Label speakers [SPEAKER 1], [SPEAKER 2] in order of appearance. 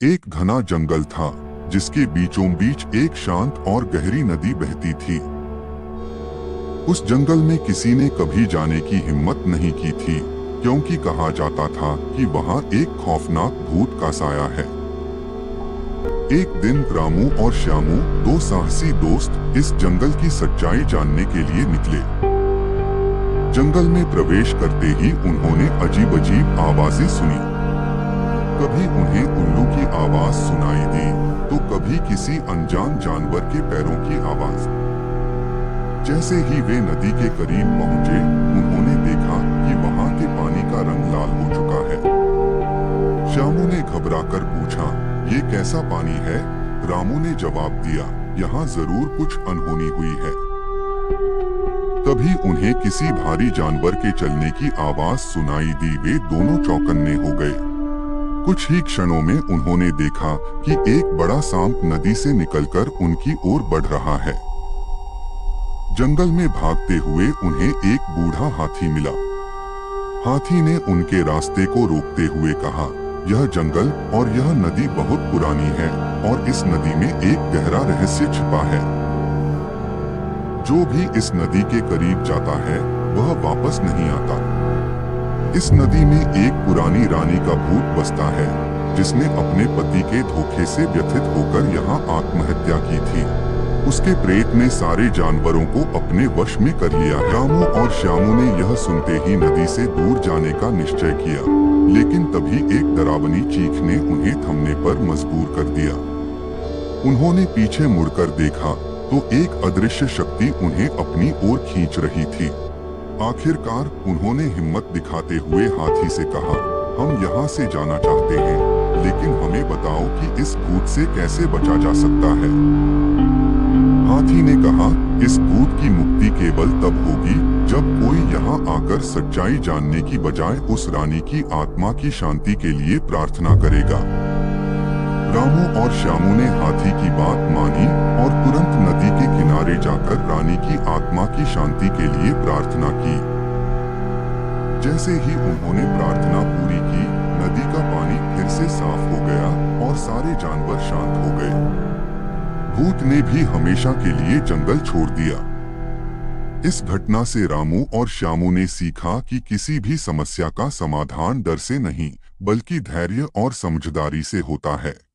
[SPEAKER 1] एक घना जंगल था जिसके बीचों बीच एक शांत और गहरी नदी बहती थी। उस जंगल में किसी ने कभी जाने की हिम्मत नहीं की थी, क्योंकि कहा जाता था कि वहां एक खौफनाक भूत का साया है। एक दिन रामू और श्यामू, दो साहसी दोस्त, इस जंगल की सच्चाई जानने के लिए निकले। जंगल में प्रवेश करते ही उन्होंने अजीब-अजीब आवाजें सुनी। कभी उन्हें उल्लू की आवाज सुनाई दी, तो कभी किसी अनजान जानवर के पैरों की आवाज। जैसे ही वे नदी के करीब पहुंचे, उन्होंने देखा कि वहां के पानी का रंग लाल हो चुका है। श्यामू ने घबराकर पूछा, ये कैसा पानी है? रामू ने जवाब दिया, यहाँ जरूर कुछ अनहोनी हुई है। तभी उन्हें किसी भारी जानवर के चलने की आवाज सुनाई दी। वे दोनों चौकन्ने हो गए। कुछ ही क्षणों में उन्होंने देखा कि एक बड़ा सांप नदी से निकलकर उनकी ओर बढ़ रहा है। जंगल में भागते हुए उन्हें एक बूढ़ा हाथी मिला। हाथी ने उनके रास्ते को रोकते हुए कहा, यह जंगल और यह नदी बहुत पुरानी है और इस नदी में एक गहरा रहस्य छिपा है। जो भी इस नदी के करीब जाता है वह वापस नहीं आता। इस नदी में एक पुरानी रानी का भूत बसता है, जिसने अपने पति के धोखे से व्यथित होकर यहाँ आत्महत्या की थी। उसके प्रेत ने सारे जानवरों को अपने वश में कर लिया। रामू और श्यामू ने यह सुनते ही नदी से दूर जाने का निश्चय किया, लेकिन तभी एक डरावनी चीख ने उन्हें थमने पर मजबूर कर दिया। उन्होंने पीछे मुड़कर देखा तो एक अदृश्य शक्ति उन्हें अपनी ओर खींच रही थी। आखिरकार उन्होंने हिम्मत दिखाते हुए हाथी से कहा, हम यहाँ से जाना चाहते हैं, लेकिन हमें बताओ कि इस भूत से कैसे बचा जा सकता है। हाथी ने कहा, इस भूत की मुक्ति केवल तब होगी जब कोई यहाँ आकर सच्चाई जानने की बजाय उस रानी की आत्मा की शांति के लिए प्रार्थना करेगा। रामू और श्यामू ने हाथी की बात मानी और तुरंत नदी के किनारे जाकर रानी की आत्मा की शांति के लिए प्रार्थना की। जैसे ही उन्होंने प्रार्थना पूरी की, नदी का पानी फिर से साफ हो गया और सारे जानवर शांत हो गए। भूत ने भी हमेशा के लिए जंगल छोड़ दिया। इस घटना से रामू और श्यामू ने सीखा कि किसी भी समस्या का समाधान डर से नहीं, बल्कि धैर्य और समझदारी से होता है।